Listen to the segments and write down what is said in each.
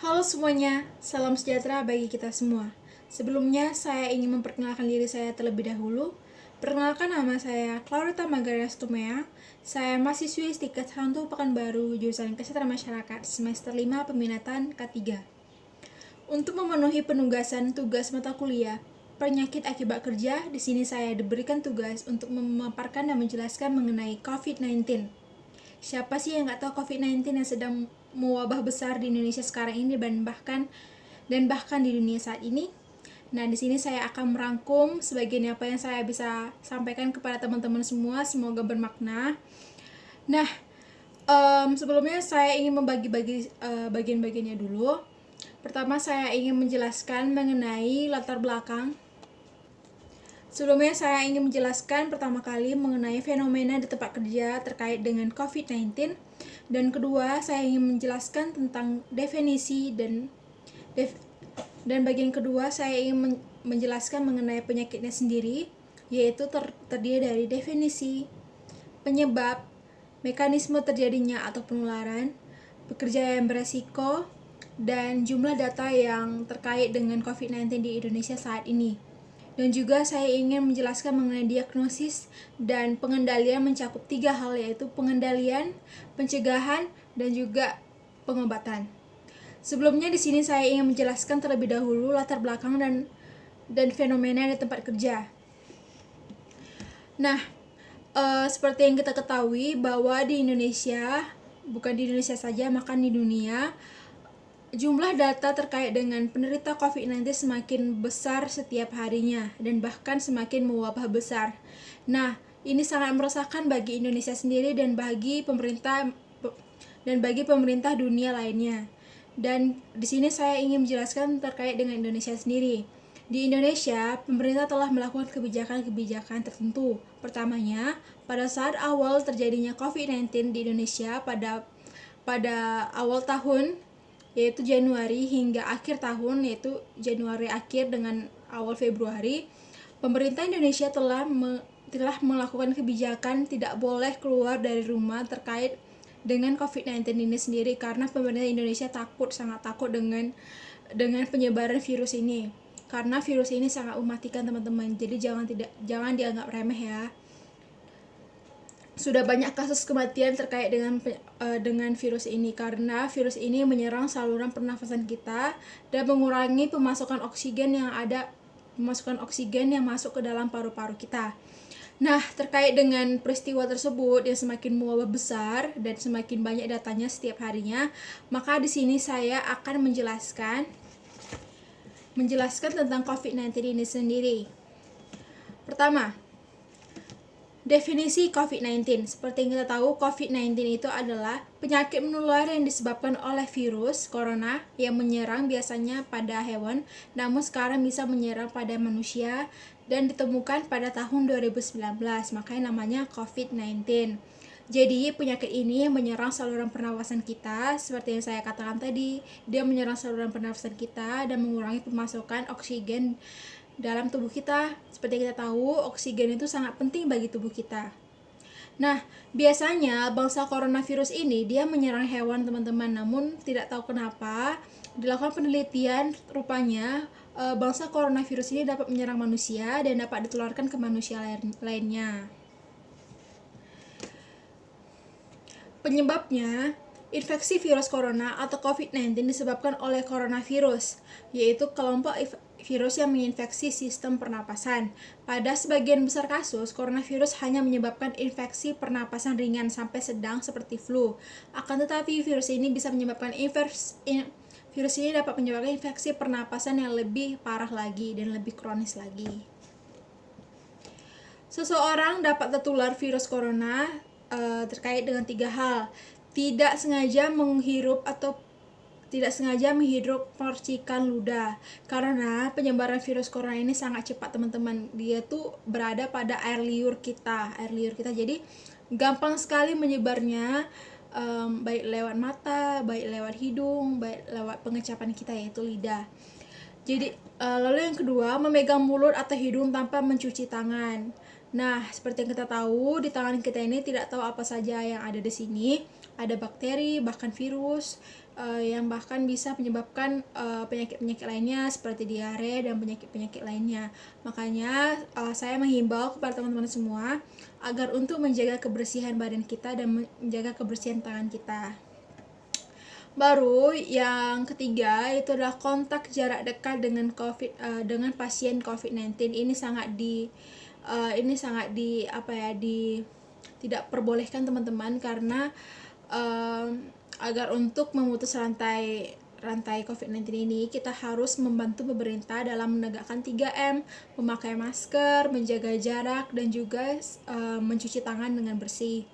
Halo semuanya, salam sejahtera bagi kita semua. Sebelumnya, saya ingin memperkenalkan diri saya terlebih dahulu. Perkenalkan, nama saya Clarita Magaria Stumea. Saya mahasiswi Stiket Hantu Pekanbaru, jurusan Kesehatan Masyarakat, semester 5 peminatan K3. Untuk memenuhi penugasan tugas mata kuliah penyakit akibat kerja, di sini saya diberikan tugas untuk memaparkan dan menjelaskan mengenai COVID-19. Siapa sih yang nggak tahu COVID-19 yang sedang mewabah besar di Indonesia sekarang ini dan bahkan di dunia saat ini? Nah, di sini saya akan merangkum sebagian apa yang saya bisa sampaikan kepada teman-teman semua, semoga bermakna. Nah, sebelumnya saya ingin membagi-bagi bagian-bagiannya dulu. Pertama, saya ingin menjelaskan mengenai latar belakang. Sebelumnya saya ingin menjelaskan pertama kali mengenai fenomena di tempat kerja terkait dengan COVID-19, dan kedua saya ingin menjelaskan tentang definisi dan bagian kedua saya ingin menjelaskan mengenai penyakitnya sendiri, yaitu terdiri dari definisi, penyebab, mekanisme terjadinya atau penularan, pekerja yang beresiko, dan jumlah data yang terkait dengan COVID-19 di Indonesia saat ini. Dan juga saya ingin menjelaskan mengenai diagnosis dan pengendalian mencakup 3 hal, yaitu pengendalian, pencegahan, dan juga pengobatan. Sebelumnya di sini saya ingin menjelaskan terlebih dahulu latar belakang dan fenomena di tempat kerja. Nah, seperti yang kita ketahui bahwa di Indonesia, bukan di Indonesia saja, bahkan di dunia, jumlah data terkait dengan penderita COVID-19 semakin besar setiap harinya dan bahkan semakin mewabah besar. Nah, ini sangat meresahkan bagi Indonesia sendiri dan bagi pemerintah dunia lainnya. Dan di sini saya ingin menjelaskan terkait dengan Indonesia sendiri. Di Indonesia, pemerintah telah melakukan kebijakan-kebijakan tertentu. Pertamanya, pada saat awal terjadinya COVID-19 di Indonesia pada awal tahun, yaitu Januari hingga akhir tahun, yaitu Januari akhir dengan awal Februari, pemerintah Indonesia telah melakukan kebijakan tidak boleh keluar dari rumah terkait dengan COVID-19 ini sendiri, karena pemerintah Indonesia sangat takut dengan penyebaran virus ini, karena virus ini sangat mematikan, teman-teman. Jadi jangan dianggap remeh ya. Sudah banyak kasus kematian terkait dengan virus ini, karena virus ini menyerang saluran pernafasan kita dan mengurangi pemasukan oksigen yang masuk ke dalam paru-paru kita. Nah, terkait dengan peristiwa tersebut yang semakin mewabah besar dan semakin banyak datanya setiap harinya, maka di sini saya akan menjelaskan tentang COVID-19 ini sendiri. Pertama, definisi COVID-19. Seperti yang kita tahu, COVID-19 itu adalah penyakit menular yang disebabkan oleh virus corona yang menyerang biasanya pada hewan, namun sekarang bisa menyerang pada manusia dan ditemukan pada tahun 2019. Makanya namanya COVID-19. Jadi penyakit ini menyerang saluran pernafasan kita, seperti yang saya katakan tadi, dia menyerang saluran pernafasan kita dan mengurangi pemasukan oksigen dalam tubuh kita. Seperti kita tahu, oksigen itu sangat penting bagi tubuh kita. Nah, biasanya bangsa coronavirus ini dia menyerang hewan, teman-teman. Namun tidak tahu kenapa dilakukan penelitian, rupanya bangsa coronavirus ini dapat menyerang manusia dan dapat ditularkan ke manusia lainnya. Penyebabnya, infeksi virus corona atau COVID-19 disebabkan oleh coronavirus, yaitu kelompok virus yang menginfeksi sistem pernapasan. Pada sebagian besar kasus, coronavirus hanya menyebabkan infeksi pernapasan ringan sampai sedang seperti flu. Akan tetapi, virus ini dapat menyebabkan infeksi pernapasan yang lebih parah lagi dan lebih kronis lagi. Seseorang dapat tertular virus corona terkait dengan 3 hal: tidak sengaja menghirup percikan ludah, karena penyebaran virus corona ini sangat cepat, teman-teman. Dia tuh berada pada air liur kita. Jadi gampang sekali menyebarnya, baik lewat mata, baik lewat hidung, baik lewat pengecapan kita, yaitu lidah. Jadi lalu yang kedua, memegang mulut atau hidung tanpa mencuci tangan. Nah, seperti yang kita tahu, di tangan kita ini tidak tahu apa saja yang ada di sini. Ada bakteri, bahkan virus, yang bahkan bisa menyebabkan penyakit-penyakit lainnya seperti diare dan penyakit-penyakit lainnya. Makanya saya menghimbau kepada teman-teman semua agar untuk menjaga kebersihan badan kita dan menjaga kebersihan tangan kita. Baru yang ketiga itu adalah kontak jarak dekat dengan dengan pasien COVID-19. Ini sangat tidak perbolehkan teman-teman, karena agar untuk memutus rantai COVID-19 ini, kita harus membantu pemerintah dalam menegakkan 3M, memakai masker, menjaga jarak, dan juga mencuci tangan dengan bersih.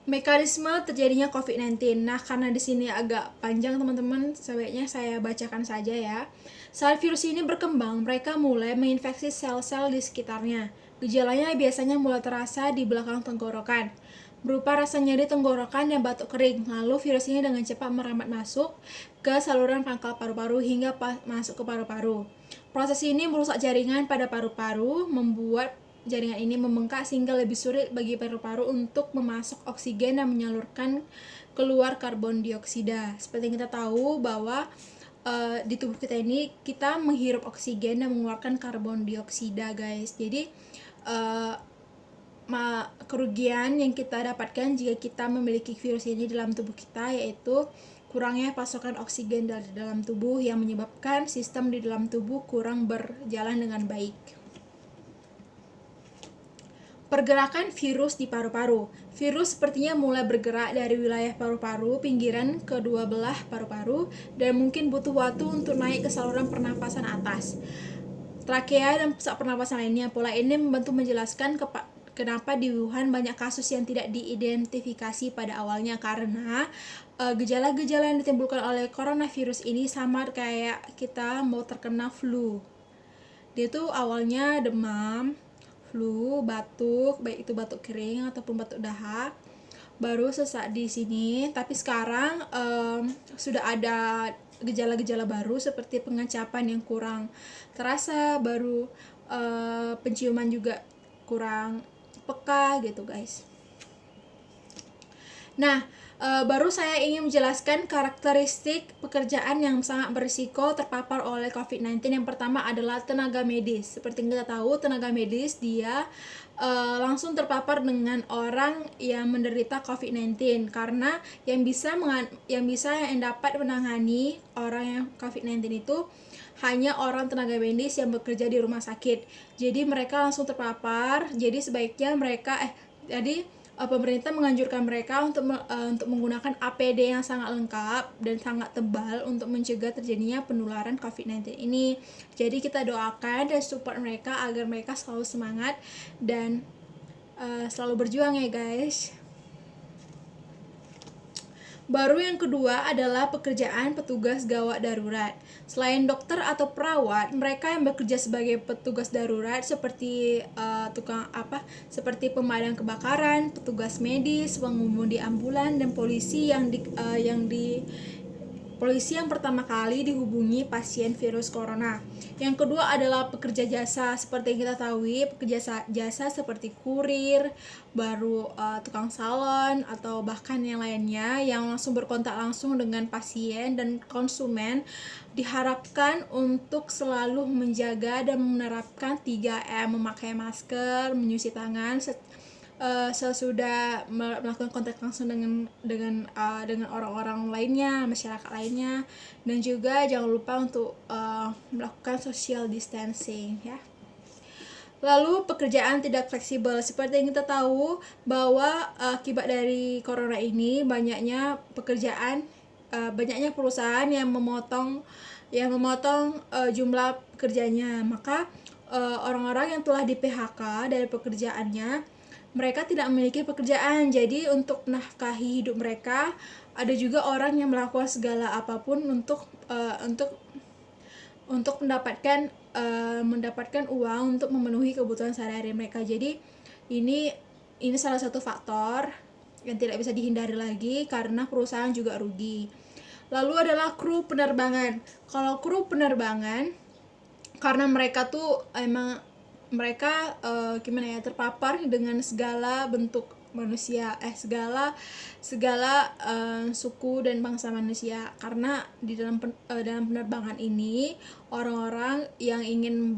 Mekanisme terjadinya COVID-19. Nah, karena di sini agak panjang teman-teman, sebaiknya saya bacakan saja ya. Saat virus ini berkembang, mereka mulai menginfeksi sel-sel di sekitarnya. Gejalanya biasanya mulai terasa di belakang tenggorokan, berupa rasa nyeri tenggorokan dan batuk kering. Lalu virus ini dengan cepat merambat masuk ke saluran pangkal paru-paru hingga masuk ke paru-paru. Proses ini merusak jaringan pada paru-paru, membuat jaringan ini membengkak sehingga lebih sulit bagi paru-paru untuk memasok oksigen dan menyalurkan keluar karbon dioksida. Seperti yang kita tahu bahwa di tubuh kita ini kita menghirup oksigen dan mengeluarkan karbon dioksida, guys. Jadi kerugian yang kita dapatkan jika kita memiliki virus ini dalam tubuh kita yaitu kurangnya pasokan oksigen dari dalam tubuh yang menyebabkan sistem di dalam tubuh kurang berjalan dengan baik. Pergerakan virus di paru-paru. Virus sepertinya mulai bergerak dari wilayah paru-paru, pinggiran kedua belah paru-paru, dan mungkin butuh waktu untuk naik ke saluran pernapasan atas, trakea, dan pusat pernapasan lainnya. Pola ini membantu menjelaskan kenapa di Wuhan banyak kasus yang tidak diidentifikasi pada awalnya, karena gejala-gejala yang ditimbulkan oleh coronavirus ini sama kayak kita mau terkena flu. Dia tuh awalnya demam, flu, batuk, baik itu batuk kering ataupun batuk dahak, baru sesak di sini. Tapi sekarang sudah ada gejala-gejala baru seperti pengecapan yang kurang terasa, baru penciuman juga kurang peka gitu, guys. Nah, baru saya ingin menjelaskan karakteristik pekerjaan yang sangat berisiko terpapar oleh COVID-19. Yang pertama adalah tenaga medis. Seperti yang kita tahu, tenaga medis dia langsung terpapar dengan orang yang menderita COVID-19, karena yang dapat menangani orang yang COVID-19 itu hanya orang tenaga medis yang bekerja di rumah sakit. Jadi mereka langsung terpapar. Jadi sebaiknya pemerintah menganjurkan mereka untuk menggunakan APD yang sangat lengkap dan sangat tebal untuk mencegah terjadinya penularan COVID-19 ini. Jadi kita doakan dan support mereka agar mereka selalu semangat dan selalu berjuang ya, guys. Baru yang kedua adalah pekerjaan petugas gawat darurat. Selain dokter atau perawat, mereka yang bekerja sebagai petugas darurat seperti seperti pemadam kebakaran, petugas medis, pengemudi ambulan, dan polisi polisi yang pertama kali dihubungi pasien virus corona. Yang kedua adalah pekerja jasa. Seperti yang kita tahu, pekerja jasa seperti kurir, baru tukang salon, atau bahkan yang lainnya yang langsung berkontak langsung dengan pasien dan konsumen diharapkan untuk selalu menjaga dan menerapkan 3M, memakai masker, mencuci tangan sesudah melakukan kontak langsung dengan orang-orang lainnya, masyarakat lainnya, dan juga jangan lupa untuk melakukan social distancing ya. Lalu pekerjaan tidak fleksibel. Seperti yang kita tahu bahwa akibat dari corona ini banyaknya perusahaan yang memotong jumlah pekerjanya. Maka orang-orang yang telah di PHK dari pekerjaannya, mereka tidak memiliki pekerjaan. Jadi untuk menafkahi hidup mereka, ada juga orang yang melakukan segala apapun untuk mendapatkan uang untuk memenuhi kebutuhan sehari-hari mereka. Jadi ini salah satu faktor yang tidak bisa dihindari lagi, karena perusahaan juga rugi. Lalu adalah kru penerbangan. Kalau kru penerbangan, karena mereka tuh terpapar dengan segala bentuk manusia, segala suku dan bangsa manusia. Karena di dalam penerbangan ini orang-orang yang ingin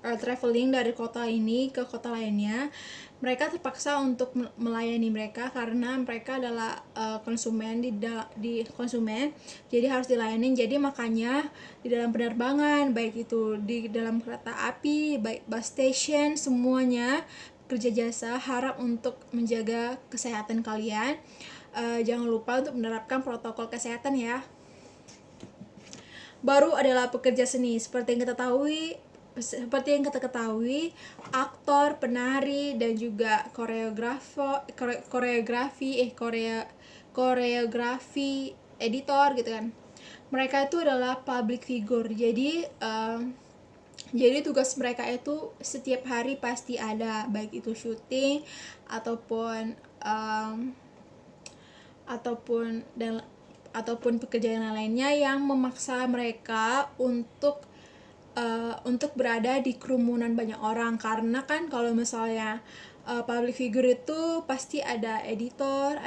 traveling dari kota ini ke kota lainnya, mereka terpaksa untuk melayani mereka karena mereka adalah konsumen konsumen, jadi harus dilayani. Jadi makanya di dalam penerbangan, baik itu di dalam kereta api, baik bus station, semuanya kerja jasa harap untuk menjaga kesehatan kalian. Jangan lupa untuk menerapkan protokol kesehatan ya. Baru adalah pekerja seni. Seperti yang kita ketahui, aktor, penari, dan juga koreografi, editor gitu kan. Mereka itu adalah public figure. Jadi tugas mereka itu setiap hari pasti ada, baik itu syuting ataupun pekerjaan lainnya yang memaksa mereka untuk berada di kerumunan banyak orang. Karena kan kalau misalnya public figure itu pasti ada editor,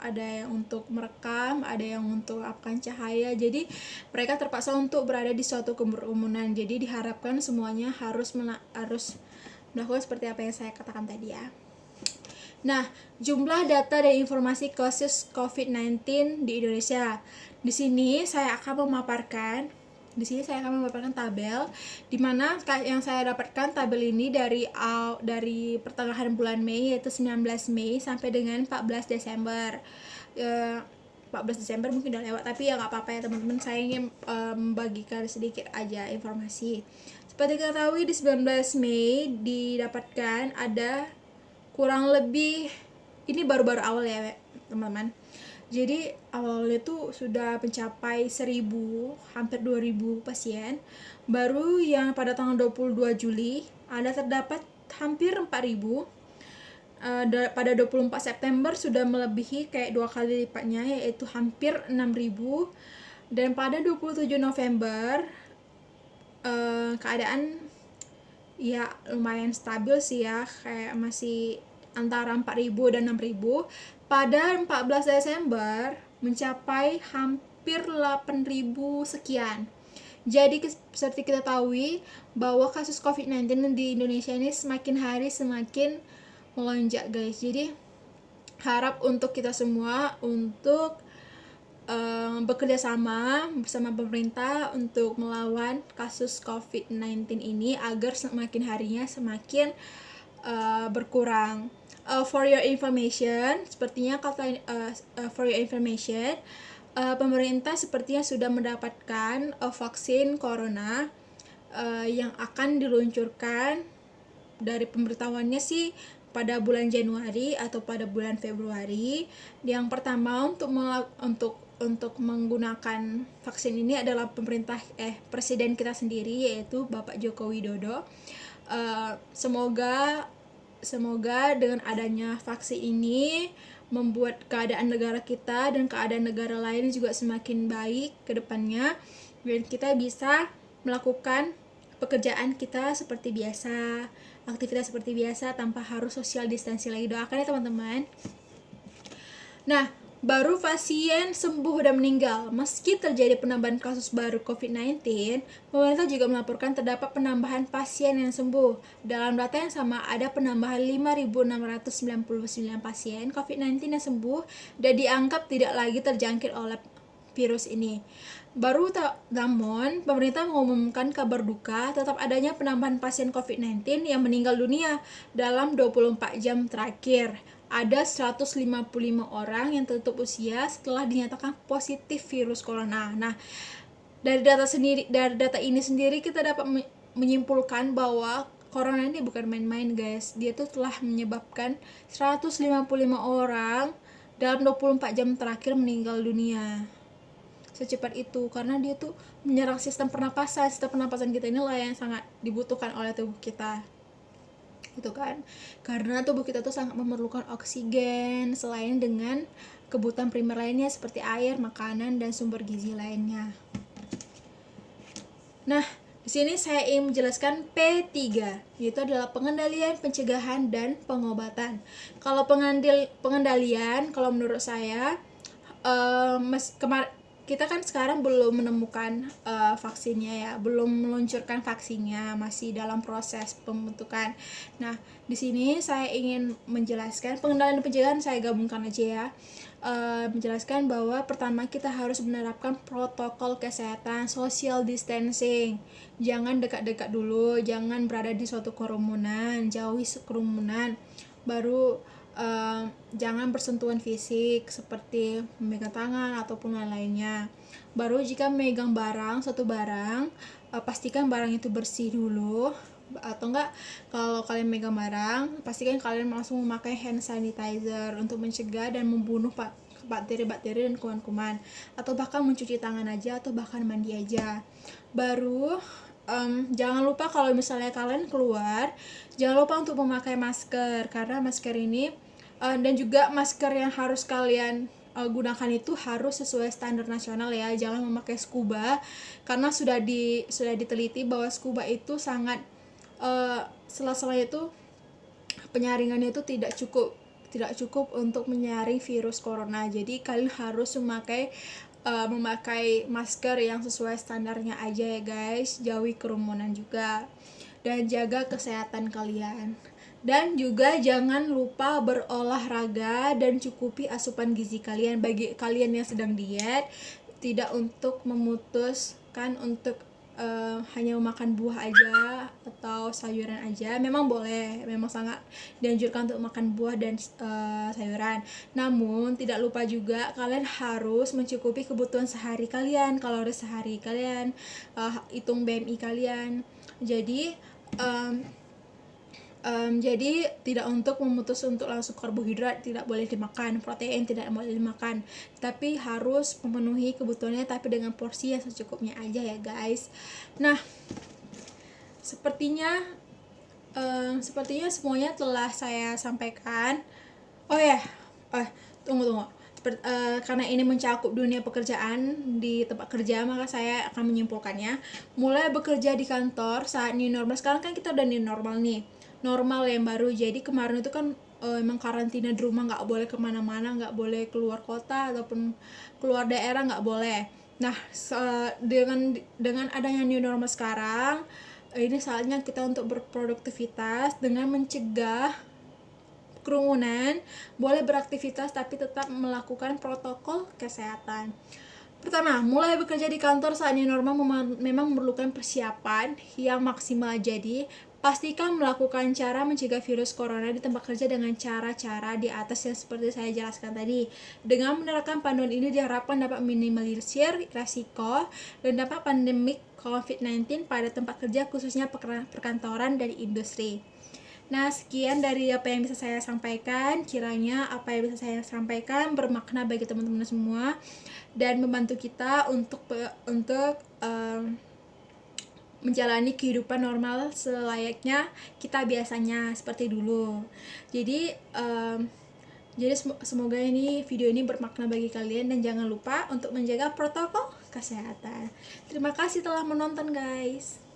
ada yang untuk merekam, ada yang untuk apakan cahaya. Jadi mereka terpaksa untuk berada di suatu kerumunan. Jadi diharapkan semuanya harus melakukan seperti apa yang saya katakan tadi ya. Nah, jumlah data dan informasi kasus COVID-19 di Indonesia. Di sini saya akan memaparkan tabel, di mana yang saya dapatkan tabel ini dari pertengahan bulan Mei, yaitu 19 Mei sampai dengan 14 Desember. 14 Desember mungkin udah lewat, tapi ya nggak apa-apa ya teman-teman, saya ingin membagikan sedikit aja informasi. Seperti kita tahu, di 19 Mei didapatkan ada kurang lebih, ini baru-baru awal ya teman-teman, jadi awalnya tuh sudah mencapai 1.000, hampir 2.000 pasien. Baru yang pada tanggal 22 Juli ada terdapat hampir 4.000. Pada 24 September sudah melebihi kayak 2 kali lipatnya, yaitu hampir 6.000. Dan pada 27 November keadaan ya lumayan stabil sih ya, kayak masih antara 4.000 dan 6.000. Pada 14 Desember mencapai hampir 8.000 sekian. Jadi seperti kita tahu bahwa kasus COVID-19 di Indonesia ini semakin hari semakin melonjak guys. Jadi harap untuk kita semua untuk bekerja sama bersama pemerintah untuk melawan kasus COVID-19 ini agar semakin harinya semakin berkurang. For your information, pemerintah sepertinya sudah mendapatkan vaksin corona yang akan diluncurkan. Dari pemberitahuannya sih pada bulan Januari atau pada bulan Februari. Yang pertama untuk menggunakan vaksin ini adalah presiden kita sendiri, yaitu Bapak Joko Widodo. Semoga dengan adanya vaksin ini membuat keadaan negara kita dan keadaan negara lain juga semakin baik ke depannya, dan kita bisa melakukan pekerjaan kita seperti biasa, aktivitas seperti biasa tanpa harus social distancing lagi. Doakan ya teman-teman. Nah, baru pasien sembuh dan meninggal. Meski terjadi penambahan kasus baru COVID-19, pemerintah juga melaporkan terdapat penambahan pasien yang sembuh. Dalam data yang sama, ada penambahan 5.699 pasien COVID-19 yang sembuh dan dianggap tidak lagi terjangkit oleh virus ini. Namun, pemerintah mengumumkan kabar duka tetap adanya penambahan pasien COVID-19 yang meninggal dunia dalam 24 jam terakhir. Ada 155 orang yang tutup usia setelah dinyatakan positif virus corona. Nah, dari data ini sendiri kita dapat menyimpulkan bahwa corona ini bukan main-main guys. Dia tuh telah menyebabkan 155 orang dalam 24 jam terakhir meninggal dunia. Secepat itu, karena dia tuh menyerang sistem pernapasan kita inilah yang sangat dibutuhkan oleh tubuh kita. Gitu kan, karena tubuh kita tuh sangat memerlukan oksigen selain dengan kebutuhan primer lainnya seperti air, makanan, dan sumber gizi lainnya. Nah, Di sini saya ingin menjelaskan P3, yaitu adalah pengendalian, pencegahan, dan pengobatan. Kalau pengendalian, kalau menurut saya, kita kan sekarang belum menemukan vaksinnya ya, belum meluncurkan vaksinnya, masih dalam proses pembentukan. Nah, di sini saya ingin menjelaskan pengendalian dan pencegahan, saya gabungkan aja ya. Menjelaskan bahwa pertama kita harus menerapkan protokol kesehatan, social distancing. Jangan dekat-dekat dulu, jangan berada di suatu kerumunan, jauhi kerumunan. Baru jangan bersentuhan fisik seperti memegang tangan ataupun lain-lainnya. Baru jika memegang suatu barang, pastikan barang itu bersih dulu, atau enggak kalau kalian megang barang, pastikan kalian langsung memakai hand sanitizer untuk mencegah dan membunuh bakteri-bakteri dan kuman-kuman, atau bahkan mencuci tangan aja, atau bahkan mandi aja. Baru jangan lupa kalau misalnya kalian keluar, jangan lupa untuk memakai masker, karena masker ini dan juga masker yang harus kalian gunakan itu harus sesuai standar nasional ya. Jangan memakai scuba, karena sudah diteliti bahwa scuba itu sangat sela-sela itu penyaringannya itu tidak cukup untuk menyaring virus corona. Jadi kalian harus memakai masker yang sesuai standarnya aja ya guys. Jauhi kerumunan juga dan jaga kesehatan kalian. Dan juga jangan lupa berolahraga dan cukupi asupan gizi kalian. Bagi kalian yang sedang diet, tidak untuk memutuskan untuk hanya memakan buah aja atau sayuran aja. Memang boleh, memang sangat dianjurkan untuk makan buah dan sayuran. Namun tidak lupa juga kalian harus mencukupi kebutuhan sehari kalian, kalori sehari kalian, hitung BMI kalian. Jadi tidak untuk memutus untuk langsung karbohidrat, tidak boleh dimakan, protein tidak boleh dimakan, tapi harus memenuhi kebutuhannya tapi dengan porsi yang secukupnya aja ya guys. Nah, sepertinya semuanya telah saya sampaikan. Oh ya, tunggu. Karena ini mencakup dunia pekerjaan di tempat kerja, maka saya akan menyimpulkannya. Mulai bekerja di kantor saat new normal. Sekarang kan kita udah new normal nih, normal yang baru. Jadi kemarin itu kan emang karantina di rumah, nggak boleh kemana-mana, nggak boleh keluar kota ataupun keluar daerah, nggak boleh. Nah, dengan adanya new normal sekarang, ini saatnya kita untuk berproduktivitas dengan mencegah kerumunan, boleh beraktivitas tapi tetap melakukan protokol kesehatan. Pertama, mulai bekerja di kantor saat new normal memang memerlukan persiapan yang maksimal. Jadi, pastikan melakukan cara mencegah virus corona di tempat kerja dengan cara-cara di atas yang seperti saya jelaskan tadi. Dengan menerapkan panduan ini diharapkan dapat minimalisir risiko dan dampak pandemik COVID-19 pada tempat kerja, khususnya perkantoran dan industri. Nah, sekian dari apa yang bisa saya sampaikan. Kiranya apa yang bisa saya sampaikan bermakna bagi teman-teman semua dan membantu kita untuk menjalani kehidupan normal selayaknya kita biasanya seperti dulu. Jadi semoga video ini bermakna bagi kalian, dan jangan lupa untuk menjaga protokol kesehatan. Terima kasih telah menonton guys.